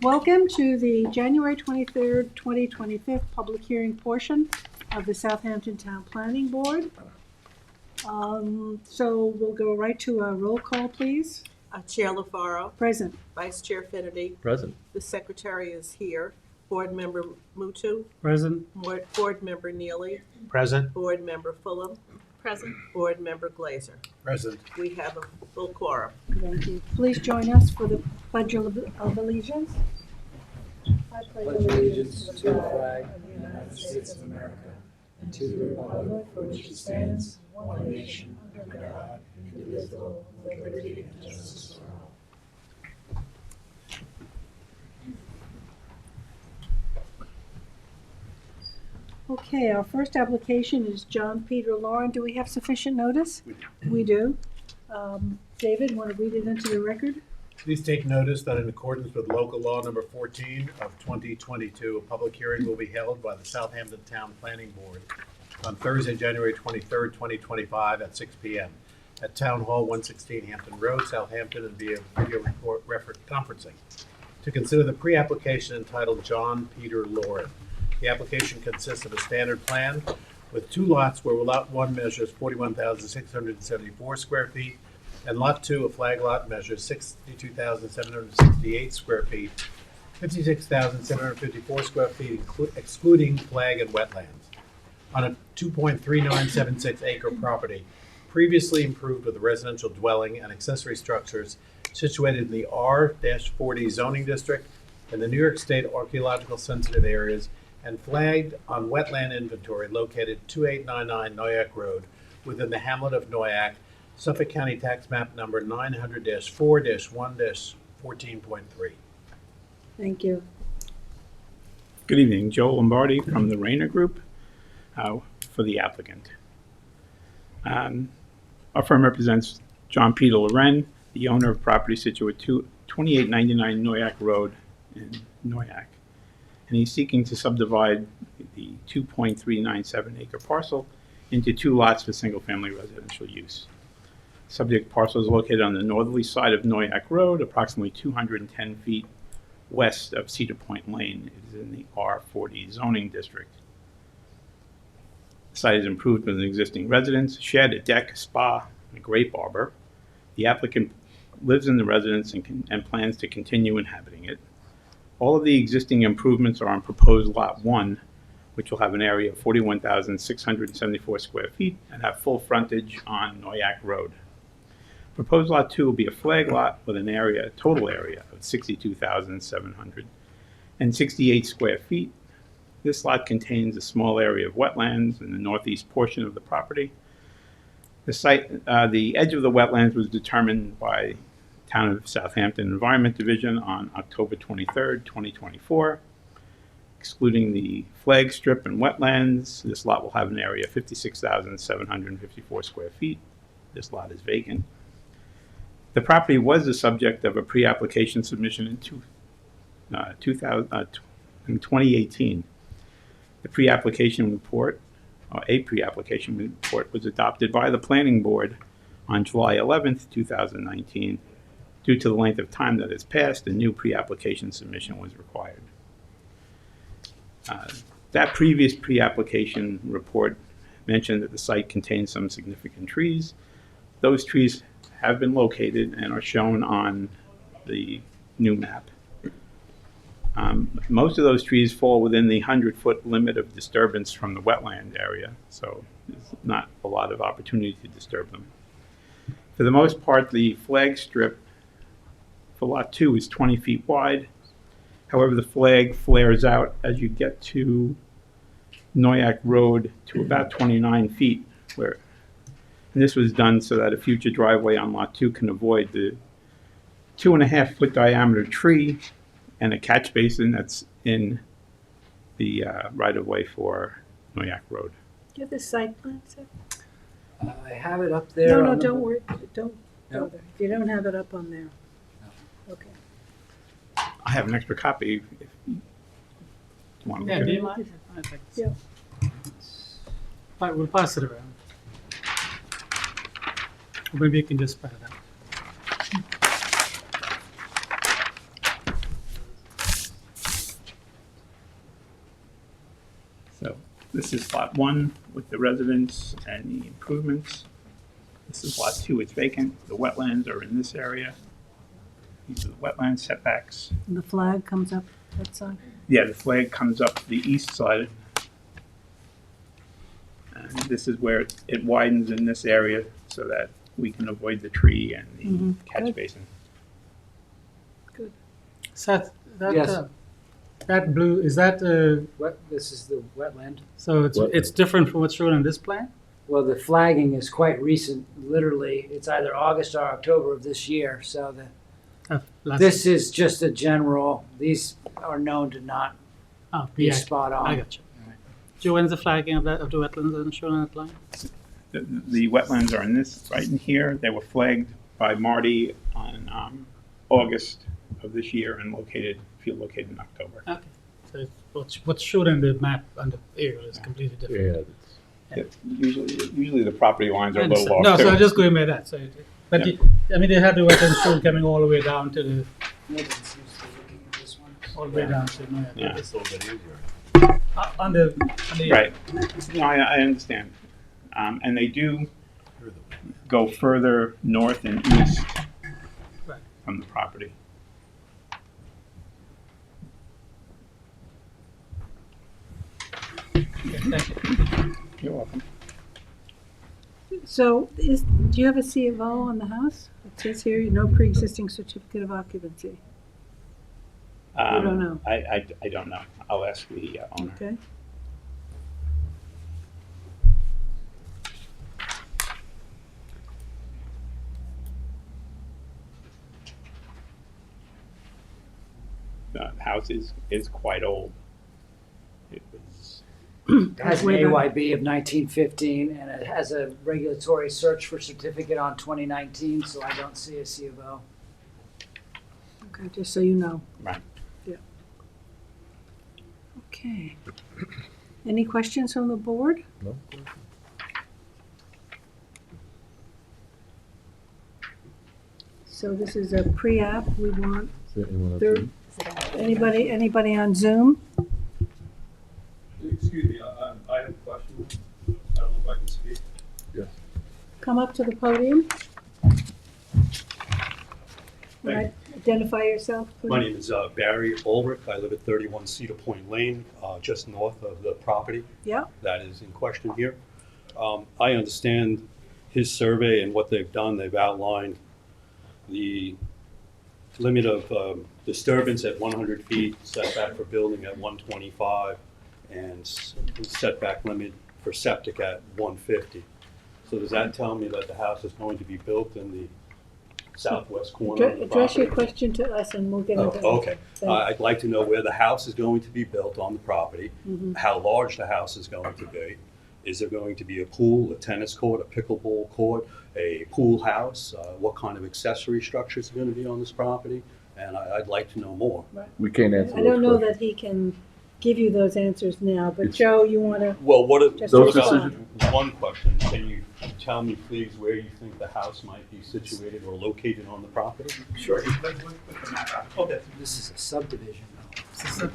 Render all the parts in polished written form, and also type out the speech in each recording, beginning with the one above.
Welcome to the January 23rd, 2025 public hearing portion of the Southampton Town Planning Board. So we'll go right to a roll call, please. Chair LaFaro. Present. Vice Chair Finnerty. Present. The Secretary is here. Board Member Mutu. Present. Board Member Neely. Present. Board Member Fulham. Present. Board Member Glazer. Present. We have a full quorum. Thank you. Please join us for the Pledge of Allegiance. I pledge allegiance to the flag of the United States of America and to the republic for which it stands, one nation, under God, indivisible, with liberty and justice for all. Okay, our first application is John Peter Lauren. Do we have sufficient notice? We do. David, want to read it into the record? Please take notice that in accordance with local law number 14 of 2022, a public hearing will be held by the Southampton Town Planning Board on Thursday, January 23rd, 2025 at 6 p.m. at Town Hall 116 Hampton Road, Southampton, and via video conferencing to consider the pre-application entitled John Peter Lauren. The application consists of a standard plan with two lots where lot 1 measures 41,674 square feet and lot 2, a flag lot, measures 62,768 square feet, 56,754 square feet, excluding flag and wetlands, on a 2.3976 acre property previously improved with a residential dwelling and accessory structures situated in the R-40 zoning district in the New York State archaeological sensitive areas and flagged on wetland inventory located 2899 Noyak Road within the hamlet of Noyak, Suffolk County Tax Map number 900-4-1-14.3. Thank you. Good evening, Joe Lombardi from the Rayner Group for the applicant. Our firm represents John Peter Loren, the owner of property situated 2899 Noyak Road in Noyak. And he's seeking to subdivide the 2.397 acre parcel into two lots for single-family residential use. Subject parcel is located on the northerly side of Noyak Road, approximately 210 feet west of Cedar Point Lane. It is in the R40 zoning district. The site is improved with an existing residence, a shed, a deck, a spa, and a grape arbor. The applicant lives in the residence and plans to continue inhabiting it. All of the existing improvements are on proposed Lot 1, which will have an area of 41,674 square feet and have full frontage on Noyak Road. Proposed Lot 2 will be a flag lot with an total area of 62,768 square feet. This lot contains a small area of wetlands in the northeast portion of the property. The edge of the wetlands was determined by Town of Southampton Environment Division on October 23rd, 2024. Excluding the flag strip and wetlands, this lot will have an area of 56,754 square feet. This lot is vacant. The property was the subject of a pre-application submission in 2018. The pre-application report, a pre-application report, was adopted by the Planning Board on July 11th, 2019. Due to the length of time that has passed, a new pre-application submission was required. That previous pre-application report mentioned that the site contains some significant trees. Those trees have been located and are shown on the new map. Most of those trees fall within the 100-foot limit of disturbance from the wetland area, so there's not a lot of opportunity to disturb them. For the most part, the flag strip for Lot 2 is 20 feet wide. However, the flag flares out as you get to Noyak Road to about 29 feet. And this was done so that a future driveway on Lot 2 can avoid the 2.5-foot diameter tree and a catch basin that's in the right-of-way for Noyak Road. Do you have the site plan, sir? I have it up there. No, don't worry. Don't No. bother. If you don't have it up on there. Okay. I have an extra copy if you want to Yeah, look do at you it. mind? I think so. Yeah. Fine, we'll pass it around. Or maybe you can just spread it out. So this is lot 1 with the residence and the improvements. This is lot 2, it's vacant. The wetlands are in this area. These are the wetland setbacks. And the flag comes up that side. Yeah, the flag comes up the east side. And this is where it widens in this area so that we can avoid the tree and the catch Good. basin. Seth, that, Yes. that blue, is that, This is the wetland. so it's different from what's shown on this plan? Well, the flagging is quite recent, literally, it's either August or October of this year, so this is just a general, these are known to not Oh, be yeah, spot I on. got you. Joe, when's the flagging of that, of the wetlands and shown on that line? The wetlands are in this, right in here. They were flagged by Marty on August of this year and field located in October. Okay. So what's shown in the map on the aerial is completely different. Usually the property lines are I a little understand. off No, so too. I'm just going by that, so, but, I mean, they had the wetlands shown coming all the way down to the, Nobody seems to be looking at this one. all the way down to, no, Yeah. It's a little bit easier. on the. Right. No, I understand. And they do go further north and east Right. from the property. Thank you. You're welcome. So do you have a C of O on the house? It says here, no pre-existing certificate of occupancy. don't know. I don't know. I'll ask the owner. Okay. The house is quite old. It was, It has an Way back. AYB of 1915, and it has a regulatory search for certificate on 2019, so I don't see a C of O. Okay, just so you know. right. Okay. Any questions from the board? No. So this is a pre-app. We want Is there anyone else? third. Anybody on Zoom? Excuse me, I have a question. I don't know if I can speak. Yes. Come up to the podium. Right. Identify yourself, please. My name is Barry Ulrich. I live at 31 Cedar Point Lane, just north of the property Yeah. that is in question here. I understand his survey and what they've done. They've outlined the limit of disturbance at 100 feet, setback for building at 125, and setback limit for septic at 150. So does that tell me that the house is going to be built in the southwest corner of the Address your property? question to us and we'll get Oh, into it. okay. Thanks. I'd like to know where the house is going to be built on the property, Mhm. how large the house is going to be. Is there going to be a pool, a tennis court, a pickleball court, a pool house? What kind of accessory structures are going to be on this property? And I'd like to know more. We can't answer I those don't know questions. that he can give you those answers now, but It's- Joe, you want to, Well, Just Those respond. one question, can you tell me please where you think the house might be situated or located on the property? Sure. Okay. This is a subdivision, though.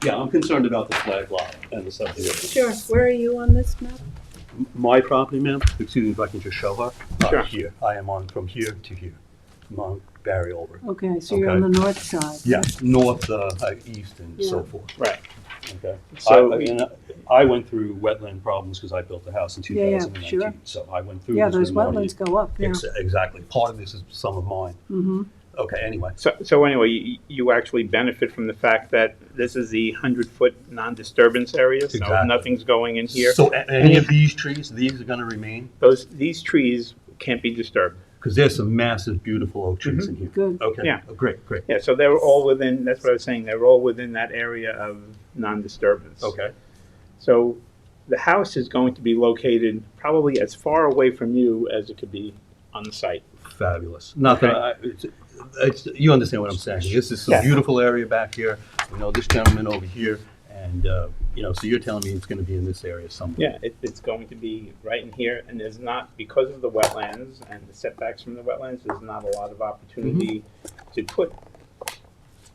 Yeah, I'm concerned about the flag lot and the subdivision. sure, where are you on this map? My property, ma'am, excuse me if I can just show her. Sure. Here, I am on from here to here. I'm on Barry Ulrich. Okay, so you're on the north side. Yeah, north, east and so Yeah. forth. Right. Okay. So- I went through wetland problems because I built the house in Yeah, yeah, 2019. sure. So I went through Yeah, this those with Marty. wetlands go up, yeah. Exactly. Part of this is some of mine. Mm-hmm. Okay, anyway. So anyway, you actually benefit from the fact that this is the 100-foot non-disturbance area, so Exactly. nothing's going in here. So any of these trees, these are going to remain? These trees can't be disturbed. Because there's some massive, beautiful oak trees in here. Good. Okay. Yeah. Oh, great. Yeah, so they're all within, that's what I was saying, they're all within that area of non-disturbance. Okay. So the house is going to be located probably as far away from you as it could be on the site. Fabulous. Not that you understand what I'm saying. This is some Yeah. beautiful area back here. You know, this gentleman over here, and so you're telling me it's going to be in this area somewhere. Yeah, it's going to be right in here, and there's not, because of the wetlands and the setbacks from the wetlands, there's not a lot of opportunity to put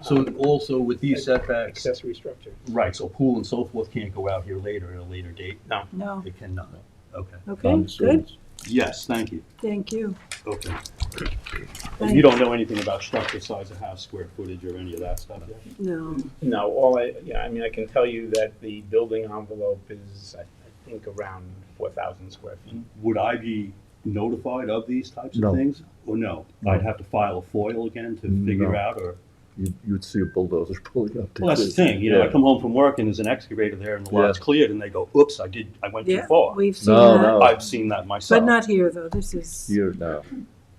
So also with these setbacks, Accessory structure. right, so pool and so forth can't go out here later at a later date? No. No. It cannot, okay. Okay, good. Yes, thank you, Thank you. okay. And you don't know anything about structure, size of house, square footage, or any of that stuff yet? No. No, I mean, I can tell you that the building envelope is, I think, around 4,000 square feet. Would I be notified of these types of No. things, or no? No. I'd have to file a FOIL again to figure No. out, or? You'd see a bulldozer pulling up. Well, that's the thing, you know, I Yeah. come home from work and there's an excavator there and the lot's Yeah. cleared, and they go, oops, I went too Yeah, far. we've seen No, that. no. I've seen that myself. But not here, though. This is, Here now.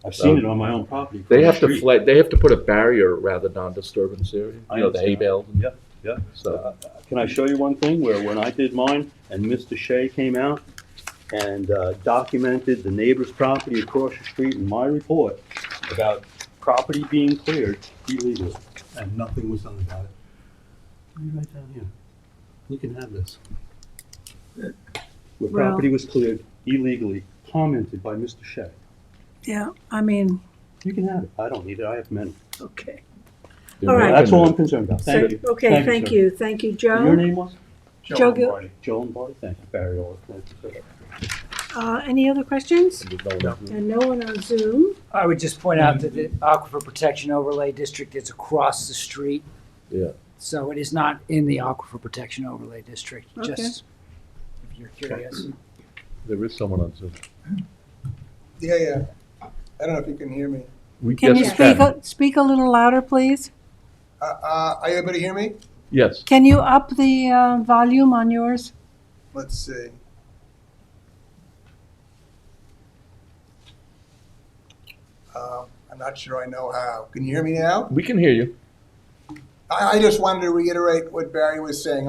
I've seen it on my own property. They across have the to street. they have to put a barrier around the non-disturbance area. I You know, the hay understand. bales. Yeah, yeah. So, Can I show you one thing where when I did mine and Mr. Shea came out and documented the neighbor's property across the street in my report about property being cleared illegally, and nothing was done about it? Right down here. You can have this. Where Well- property was cleared illegally, commented by Mr. Shea. yeah, I mean, You can have it. I don't need it. I have many. okay. they're All right. That's making all it. I'm concerned about. So- Thank you. Okay, thank sir. you. Thank you, Joe. Your name was? Joe Gil- Lombardi. Joe and Barty. Thank you, Barry Orr. Thank you, sir. Any other questions? There's no- And no one on Zoom? I would just point out that the Aquifer Protection Overlay District is across the street. Yeah. So it is not in the Aquifer Protection Overlay District, Okay. just if you're curious. There is someone on Zoom. Yeah. I don't know if you can hear me. We Can you yes, speak a little louder, please? Are you able to hear me? Yes. Can you up the volume on yours? Let's see. I'm not sure I know how. Can you hear me now? We can hear you. I just wanted to reiterate what Barry was saying.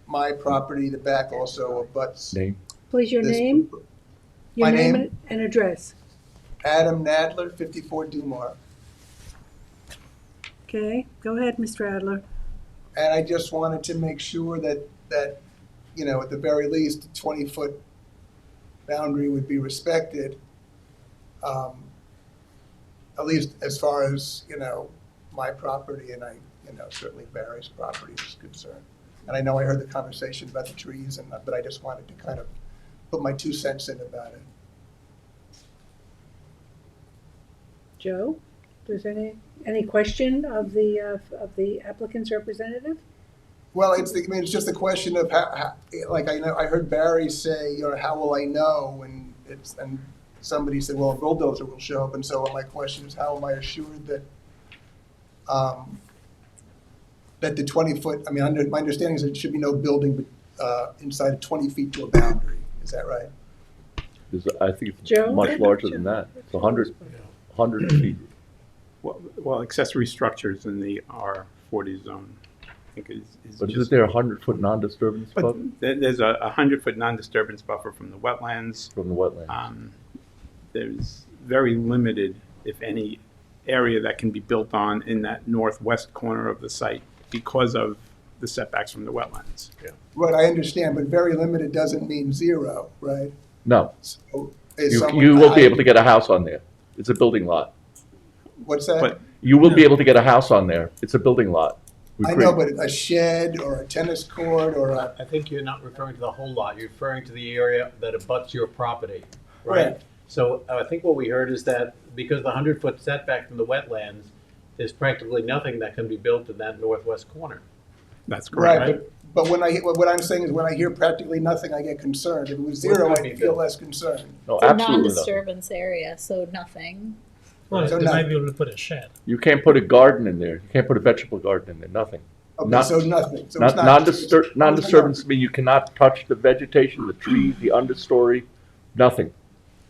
My property, the back also abuts. Name. Please, your this- name? Your My name? and address. Adam Nadler, 54 Dumar. Okay, go ahead, Mr. Adler. And I just wanted to make sure that, you know, at the very least, a 20-foot boundary would be respected. At least as far as, you know, my property and certainly Barry's property is concerned. And I know I heard the conversation about the trees, but I just wanted to kind of put my 2 cents in about it. Joe, is there any question of the applicant's representative? Well, it's just the question of how, like, I heard Barry say, you know, how will I know? And somebody said, well, a bulldozer will show up. And so my question is, how am I assured that, that the 20-foot, I mean, my understanding is there should be no building inside of 20 feet to a boundary. Is that right? I think it's Joe? much larger than that. It's 100 feet. Well, accessory structures in the R40 zone, I think is But just. isn't there a 100-foot non-disturbance But buffer there's a 100-foot non-disturbance buffer from the wetlands. from the wetlands? There's very limited, if any, area that can be built on in that northwest corner of the site because of the setbacks from the wetlands. Right, I understand, but very limited doesn't mean zero, right? No, So is you someone- you will be able to get a house on there. It's a building lot. What's that? But You will be able to get a house on there. It's a building lot. We I create- know, but a shed or a tennis court or a, I think you're not referring to the whole lot, you're referring to the area that abuts your property, right? Right. So I think what we heard is that because the 100-foot setback from the wetlands, there's practically nothing that can be built in that northwest corner. that's correct. right, but what I'm saying is when I hear practically nothing, I get concerned. If it was zero, What might be I'd feel built? less concerned. No, It's a absolutely not. non-disturbance area, so nothing. Well, So they no. might be able to put a shed. You can't put a garden in there. You can't put a vegetable garden in there, nothing. Okay, Not- so nothing. So Not, it's not non-disturbance means you cannot touch the vegetation, the trees, the understory, nothing.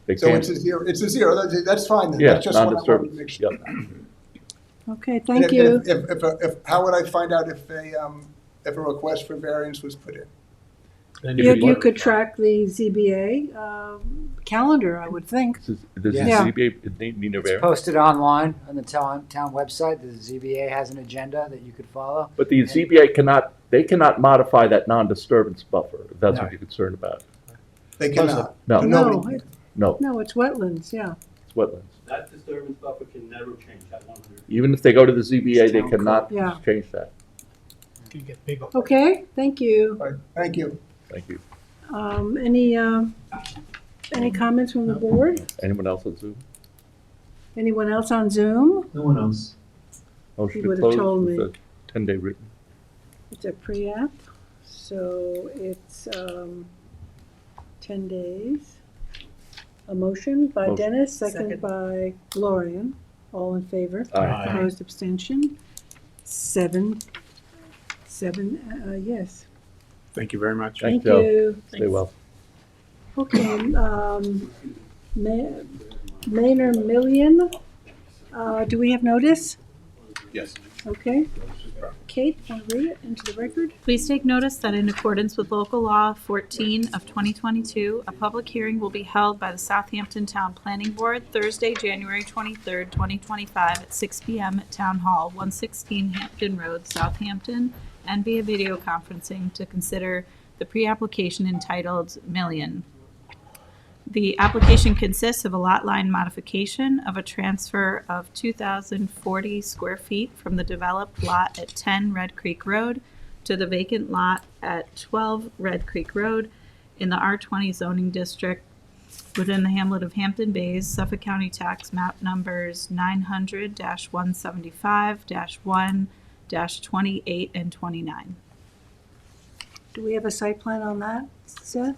They So can't. it's a zero. It's a zero. That's fine then. Yeah, That's just what I wanted to non-disturbance. make sure. Yep. Okay, And thank you. If how would I find out if a request for variance was put in? Then You could- could track the ZBA calendar, I would think. Does the Yeah. ZBA need a It's variance? posted online on the town website. The ZBA has an agenda that you could follow. But the ZBA cannot modify that non-disturbance buffer, if that's No. what you're concerned about. They cannot. No. So No, nobody- No, no, it's wetlands, yeah. it's wetlands. That disturbance buffer can never change at 100. Even if they go to the ZBA, they cannot Yeah. change that. It can get bigger. Okay, thank you. All right, thank you. Thank you. Any comments from the board? Anyone else on Zoom? Anyone else on Zoom? No one else. Motion You to would've close told with me. a 10-day written. It's a pre-app, so it's 10 days. A motion by Motion. Dennis, second Second. by Gloria. All in favor? Aye. Opposed, abstention? Seven, yes. Thank you very much. Thank Thank Joe. you. Stay well. Okay, Maynard Million, do we have notice? Yes. Okay. Kate, want to read it into the record? Please take notice that in accordance with local law 14 of 2022, a public hearing will be held by the Southampton Town Planning Board Thursday, January 23rd, 2025 at 6 p.m. at Town Hall, 116 Hampton Road, Southampton, and via video conferencing to consider the pre-application entitled Million. The application consists of a lot line modification of a transfer of 2,040 square feet from the developed lot at 10 Red Creek Road to the vacant lot at 12 Red Creek Road in the R20 zoning district within the hamlet of Hampton Bays, Suffolk County Tax Map numbers 900-175-1-28 and 29. Do we have a site plan on that, Seth?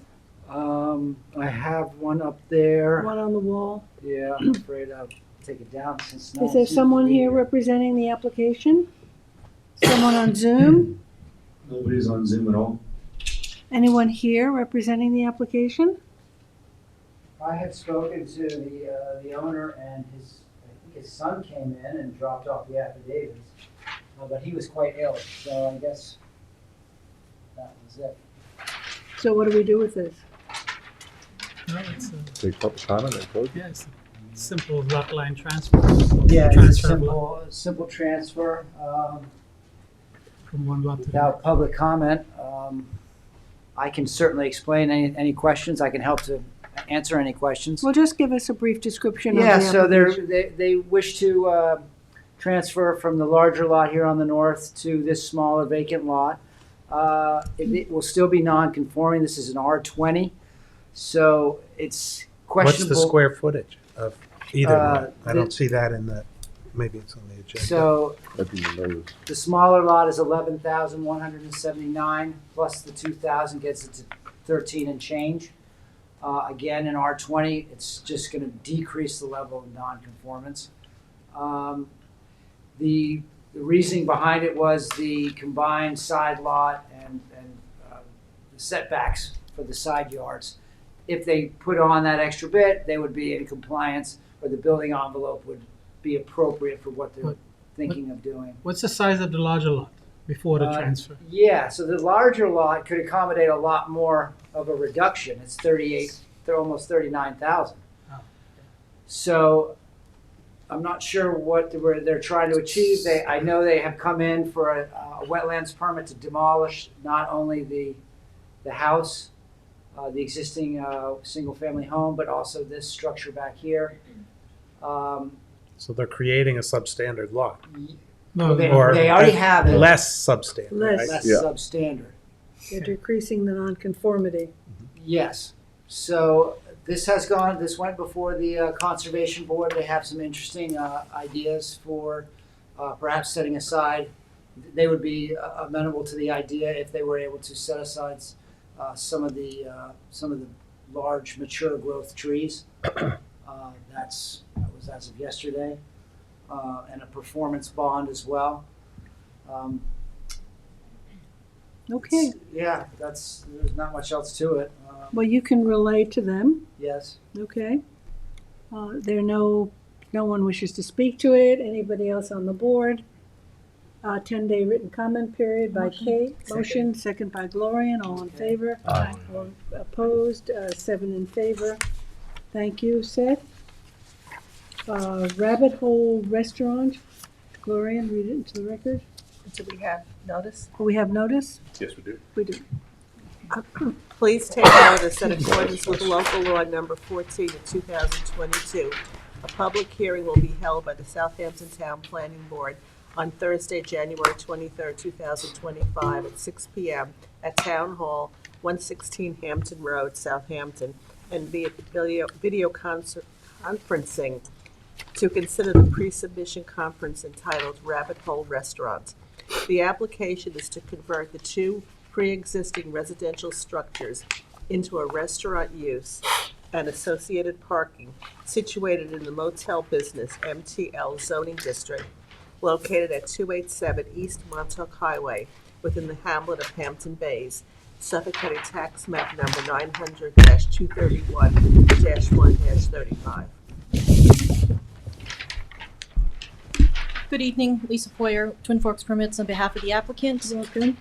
I have one up there. One on the wall? Yeah, I'm afraid I'll take it down since no Is one there seems to someone be here representing the application? Someone on Zoom? Nobody's on Zoom at all. Anyone here representing the application? I had spoken to the owner and I think his son came in and dropped off the affidavits. But he was quite ill, so I guess that was it. So what do we do with this? No, it's a, Take public comment and close. yeah, it's a simple lot line transfer. Yeah, it's a Transfer of lot simple transfer, from one lot to the without public comment. I can certainly explain any questions. I can help to answer any questions. Well, just give us a brief description of the Yeah, application. so they wish to transfer from the larger lot here on the north to this smaller vacant lot. It will still be non-conforming. This is an R20, so it's What's questionable. the square footage of either lot? I the- don't see that in the, maybe it's on the agenda. So That'd be the notice. the smaller lot is 11,179 plus the 2,000 gets it to 13 and change. Again, in R20, it's just going to decrease the level of non-conformance. The reasoning behind it was the combined side lot and the setbacks for the side yards. If they put on that extra bit, they would be in compliance, or the building envelope would be appropriate for what they're What- thinking of doing. What's the size of the larger lot before the Uh, transfer? Yeah, so the larger lot could accommodate a lot more of a reduction. It's 38, they're almost 39,000. Oh. So I'm not sure what they're trying to achieve. I know they have come in for a wetlands permit to demolish not only the house, the existing single-family home, but also this structure back here. So they're creating a substandard lot, No, They or already have it. less substandard, Less. right? Less Yeah. substandard. They're decreasing the nonconformity. Yes. So this went before the Conservation Board. They have some interesting ideas for perhaps setting aside. They would be amenable to the idea if they were able to set aside some of the large mature growth trees. That was as of yesterday, and a performance bond as well. Okay, Yeah, there's not much else to it. well, you can relay to them, Yes. okay? No one wishes to speak to it. Anybody else on the board? 10-day written comment period by Kate. Motion, second by Gloria, and all in favor. Aye. All opposed, 7 in favor. Thank you, Seth. Rabbit Hole Restaurant, Gloria, read it into the record. Do we have notice? Oh, we have notice? Yes, we do. We do. Please take notice that in accordance with local law number 14 of 2022, A public hearing will be held by the Southampton Town Planning Board on Thursday, January 23rd, 2025 at 6 p.m. at Town Hall, 116 Hampton Road, Southampton, and via video conferencing to consider the pre-submission conference entitled Rabbit Hole Restaurant. The application is to convert the two pre-existing residential structures into a restaurant use and associated parking situated in the motel business MTL zoning district located at 287 East Montauk Highway within the hamlet of Hampton Bays, Suffolk County Tax Map number 900-231-1-35. Good evening, Lisa Foyer, Twin Forks Permits on behalf of the applicant. Welcome.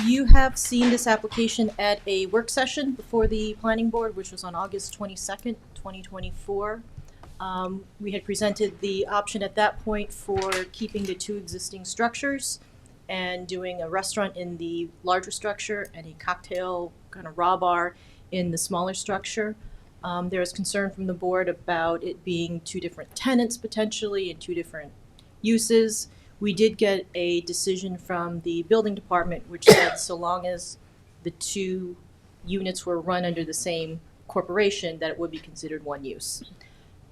You have seen this application at a work session before the planning board, which was on August 22nd, 2024. We had presented the option at that point for keeping the two existing structures and doing a restaurant in the larger structure and a cocktail kind of raw bar in the smaller structure. There is concern from the board about it being two different tenants potentially and two different uses. We did get a decision from the building department which said so long as the two units were run under the same corporation that it would be considered one use.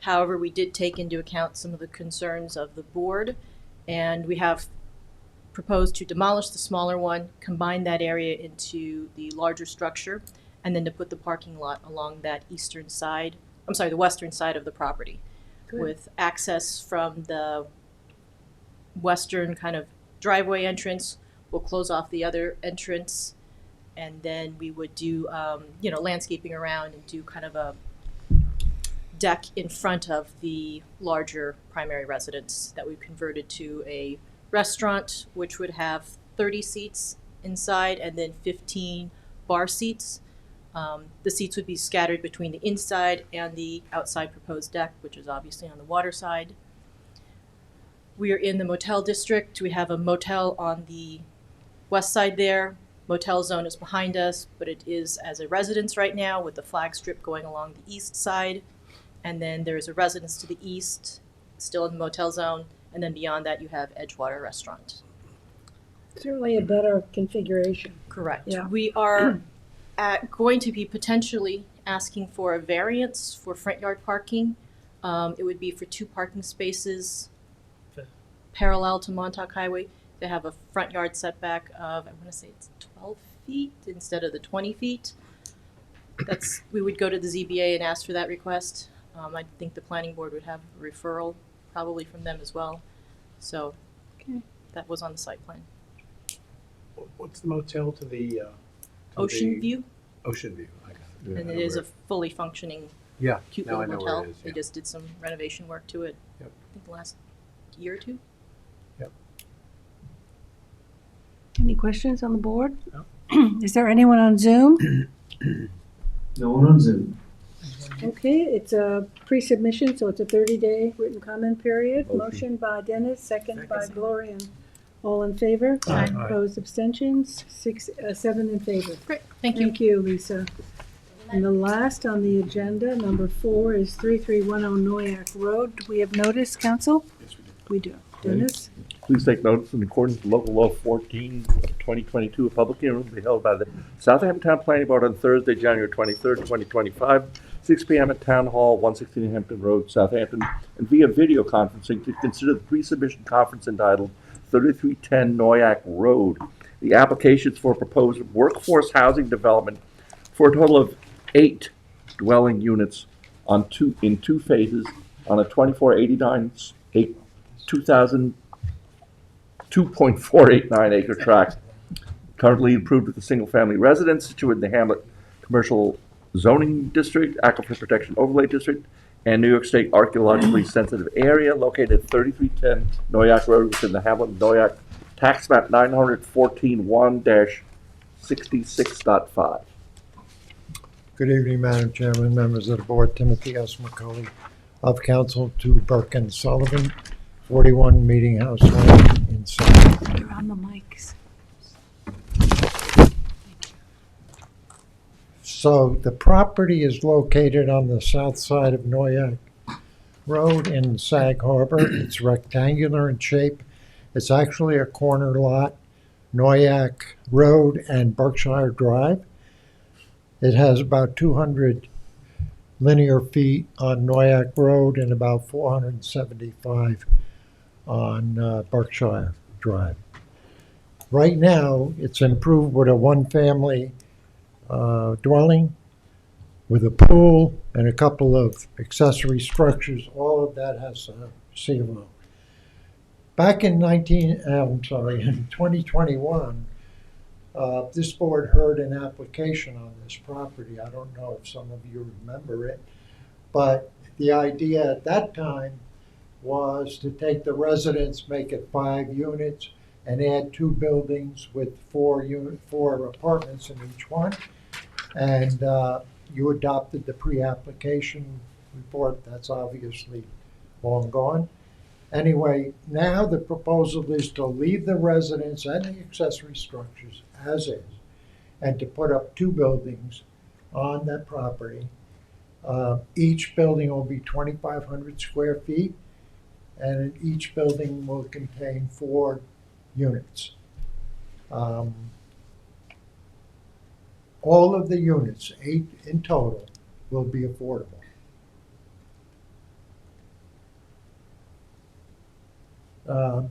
However, we did take into account some of the concerns of the board, and we have proposed to demolish the smaller one, combine that area into the larger structure, and then to put the parking lot along that eastern side, the western side of the property. Good. With access from the western kind of driveway entrance. We'll close off the other entrance, and then we would do, landscaping around and do kind of a deck in front of the larger primary residence that we've converted to a restaurant, which would have 30 seats inside and then 15 bar seats. The seats would be scattered between the inside and the outside proposed deck, which is obviously on the water side. We are in the motel district. We have a motel on the west side there. Motel zone is behind us, but it is as a residence right now with the flag strip going along the east side. And then there's a residence to the east, still in the motel zone. And then beyond that, you have Edgewater Restaurant. Certainly a better configuration. Correct. Yeah. We are going to be potentially asking for a variance for front yard parking. It would be for 2 parking spaces parallel to Montauk Highway. They have a front yard setback of, I want to say it's 12 feet instead of the 20 feet. We would go to the ZBA and ask for that request. I think the planning board would have a referral probably from them as well. So that was on the site plan. What's the motel to the? Ocean View, Ocean View, I got it. and it is a fully functioning Yeah, cute now I little know motel. where it is, They yeah. just did some renovation work to it, Yep. I think the last year or two. Any questions on the board? No. Is there anyone on Zoom? No one on Zoom. Okay, it's a pre-submission, so it's a 30-day written comment period. Motion. Motion by Dennis, second by Gloria. All in favor? Aye. Opposed, abstentions? 7 in favor. Great, thank you. Thank you, Lisa. And the last on the agenda, number 4, is 3310 Noyak Road. Do we have notice, council? Yes, We do. Dennis? Please take notice in accordance with local law 14, 2022, a public hearing will be held by the Southampton Town Planning Board on Thursday, January 23rd, 2025, 6 p.m. at Town Hall, 116 Hampton Road, Southampton, and via video conferencing to consider the pre-submission conference entitled 3310 Noyak Road. The applications for proposed workforce housing development for a total of 8 dwelling units in 2 phases on a 2489 2.489 acre tract, currently approved with a single-family residence situated in the Hamlet Commercial Zoning District, Aquifer Protection Overlay District, and New York State Archaeologically Sensitive Area located at 3310 Noyak Road within the Hamlet of Noyak, Tax Map 914-1-66.5. Good evening, Madam Chairman, members of the board. Timothy S. McCauley of council to Burke and Sullivan, 41 Meeting House Lane in Southampton. You're on the mics. So the property is located on the south side of Noyak, Road in Sag Harbor. It's rectangular in shape. It's actually a corner lot, Noyak Road and Berkshire Drive. It has about 200 linear feet on Noyak Road and about 475 on Berkshire Drive. Right now, it's improved with a one-family dwelling with a pool and a couple of accessory structures. All of that has a C of O. Back in 2021, this board heard an application on this property. I don't know if some of you remember it, but the idea at that time was to take the residence, make it 5 units, and add 2 buildings with 4 apartments in each one. And you adopted the pre-application report. That's obviously long gone. Anyway, now the proposal is to leave the residence and the accessory structures as is, and to put up 2 buildings on that property. Each building will be 2,500 square feet, and each building will contain 4 units. All of the units, 8 in total, will be affordable. Well,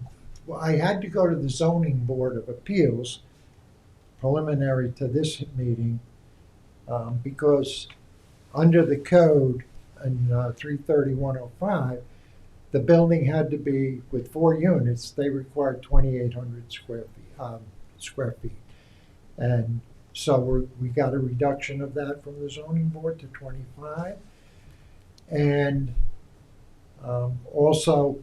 I had to go to the Zoning Board of Appeals preliminary to this meeting because under the code in 33105, the building had to be, with 4 units, they required 2,800 square feet. And so we got a reduction of that from the zoning board to 25. And also,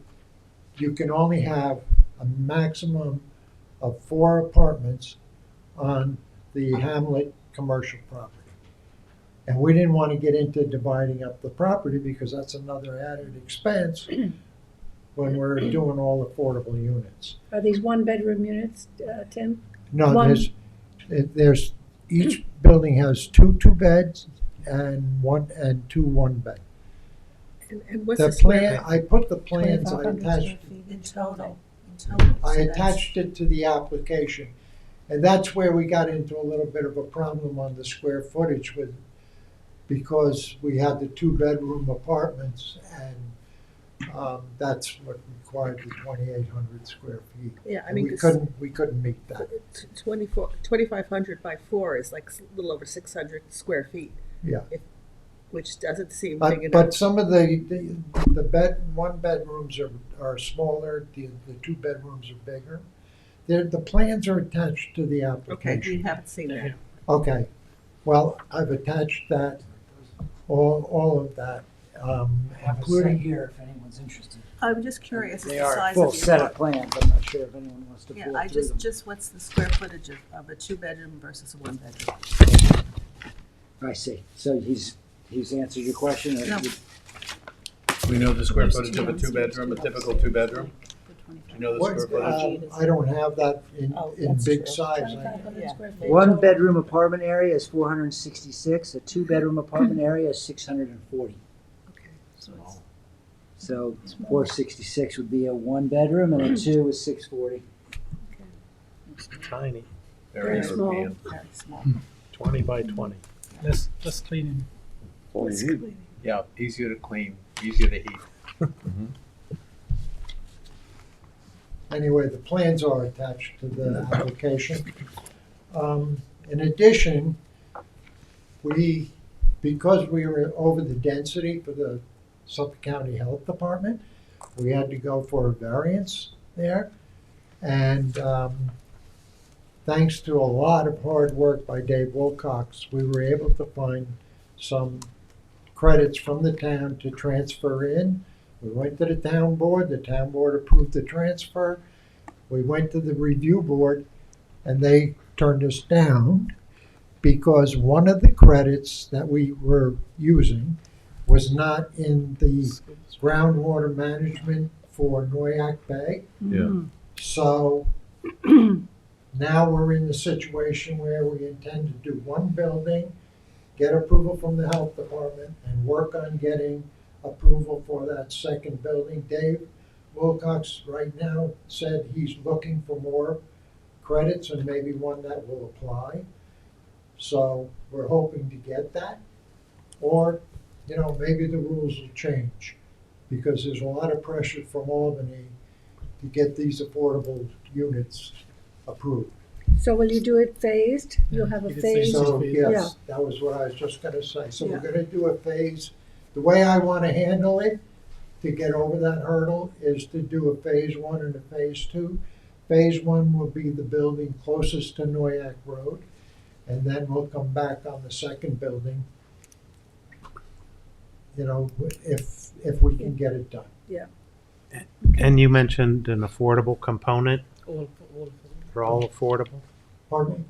you can only have a maximum of 4 apartments on the Hamlet commercial property. And we didn't want to get into dividing up the property because that's another added expense when we're doing all affordable units. Are these 1-bedroom units, Tim? No, One- there's each building has 2 2-beds and 2 1-bed. And what's The the square plan, I put the plans, I 2,500 attached, square feet. in total? I attached it to the application. And that's where we got into a little bit of a problem on the square footage because we had the 2-bedroom apartments and that's what required the 2,800 square feet. Yeah, I And mean, we couldn't meet that. 2,500 by 4 is like a little over 600 square feet. Yeah. Which doesn't seem big enough. But some of the 1-bedrooms are smaller, the 2-bedrooms are bigger. The plans are attached to the Okay, application. we haven't seen that. Okay, well, I've attached that, all of that, I have a set including, here if anyone's interested. I'm just curious, They the are a size full of the set of apartment. plans. I'm not sure if anyone wants to Yeah, pull I through them. just what's the square footage of a 2-bedroom versus a 1-bedroom? I see. So he's answered your question? Or No. We know the square footage of a 2-bedroom, a typical 2-bedroom? Do you know the what, square footage? I don't have that in that's big true. size. 2,500 Yeah. square feet. 1-bedroom apartment area is 466. A 2-bedroom apartment area is 640. Okay, so it's So 466 would be a 1-bedroom, and a 2 is 640. Tiny, Very Very small. European. very small. 20 by 20. Just cleaning. All you need. Yeah, easier to clean, easier to heat. Anyway, the plans are attached to the application. In addition, because we were over the density for the Suffolk County Health Department, we had to go for a variance there. And thanks to a lot of hard work by Dave Wilcox, we were able to find some credits from the town to transfer in. We went to the town board approved the transfer. We went to the review board, and they turned us down because one of the credits that we were using was not in the groundwater management for Noyak Bay. Yeah. So now we're in the situation where we intend to do 1 building, get approval from the health department, and work on getting approval for that second building. Dave Wilcox right now said he's looking for more credits and maybe one that will apply. So we're hoping to get that. Or, you know, maybe the rules will change because there's a lot of pressure from Albany to get these affordable units approved. So will you do it phased? You'll have a You did say phased? So, Yeah. yes, that was what I was just gonna say. So we're Yeah. gonna do a phase. The way I wanna handle it, to get over that hurdle, is to do a phase one and a phase two. Phase one will be the building closest to Noyak Road, and then we'll come back on the second building, you know, if we can get it done. And you mentioned an affordable component. All. They're all affordable? Pardon me?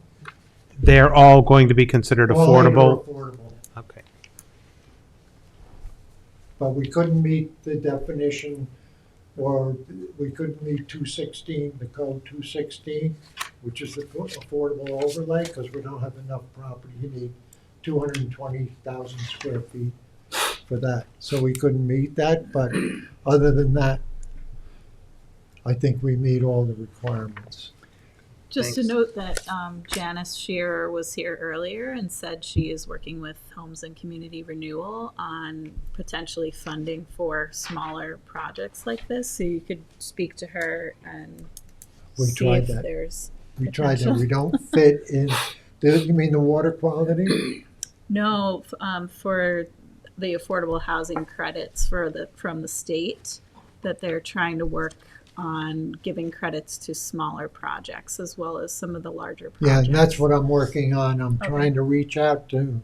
They're all going to be considered All eight are affordable? affordable. Okay. But we couldn't meet the definition, or we couldn't meet 216, the code 216, which is the affordable overlay, because we don't have enough property. You need 220,000 square feet for that. So we couldn't meet that, but other than that, I think we meet all the requirements. Just to Thanks. note that Janice Shearer was here earlier and said she is working with Homes and Community Renewal on potentially funding for smaller projects like this. So you could speak to her and We see tried if that. there's We tried that, potential. we don't fit in, you mean the water quality? No, for the affordable housing credits from the state, that they're trying to work on giving credits to smaller projects as well as some of the larger projects. Yeah, and that's what I'm working on. I'm Okay. trying to reach out to,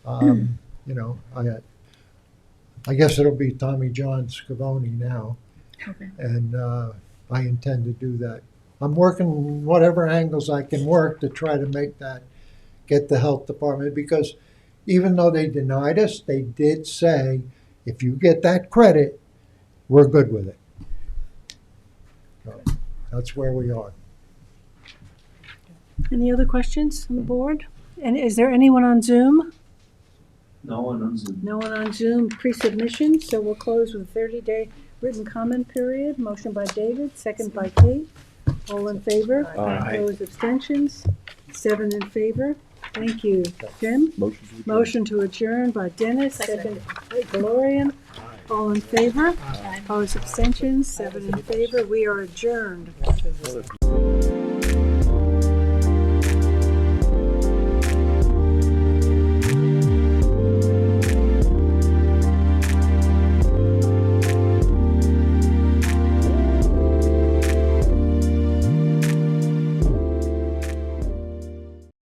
you know, I guess it'll be Tommy John Scavone now, Okay. and I intend to do that. I'm working whatever angles I can work to try to make that, get the health department, because even though they denied us, they did say, if you get that credit, we're good with it. So that's where we are. Any other questions on the board? And is there anyone on Zoom? No one on Zoom. No one on Zoom pre-submission, so we'll close with a 30-day written comment period. Motion by David, second by Kate. All in favor? Aye. Opposed, abstentions? 7 in favor. Thank you. Jim? Motion to adjourn by Dennis, second by Gloria. All in favor? Opposed, abstentions? 7 in favor. We are adjourned.